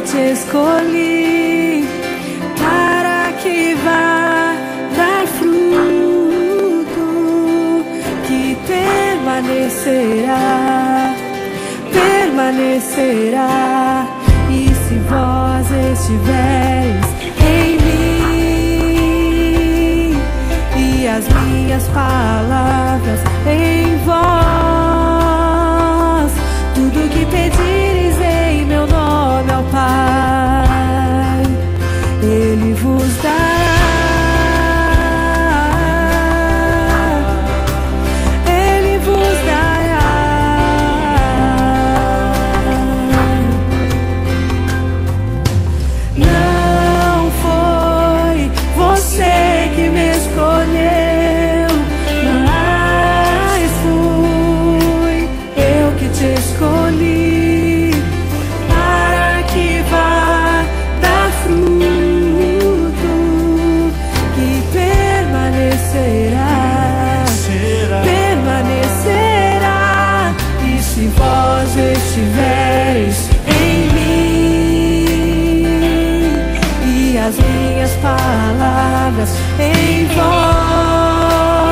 Te escolhi para que vá dar fruto que permanecerá, permanecerá. E se vós estiveres em mim e as minhas palavras em vós, tudo que pedires em meu nome ao Pai, Ele vos dará, Ele vos dará. Não foi você que me escolheu, mas fui eu que te escolhi. Permanecerá. E se vós estiveres em mim e as minhas palavras em vós,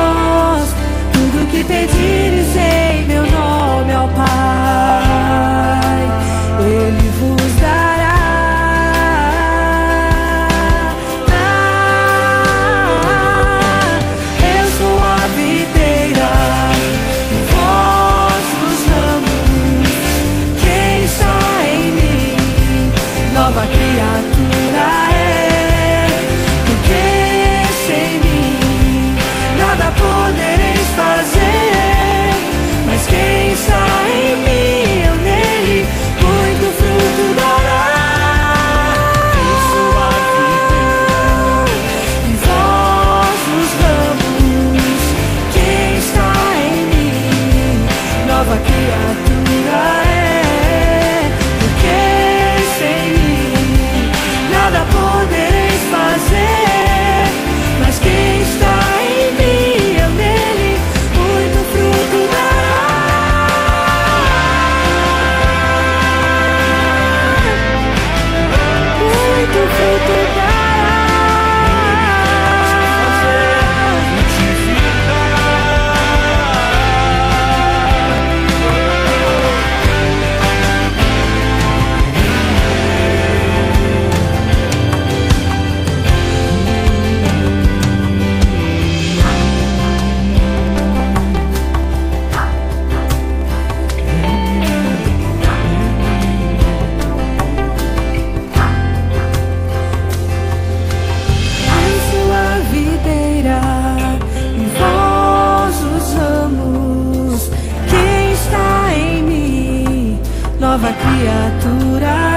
tudo que pedires em meu nome ao Pai, Ele vos dará. Nova criatura é, porque sem mim nada podereis fazer. Mas quem está em mim, eu nele, muito fruto dará. Eu sou a videira e vós os ramos. Quem está em mim, nova criatura é. Nada podereis fazer, mas quem está em mim, eu nele, muito fruto dará. Muito fruto dará. Nova criatura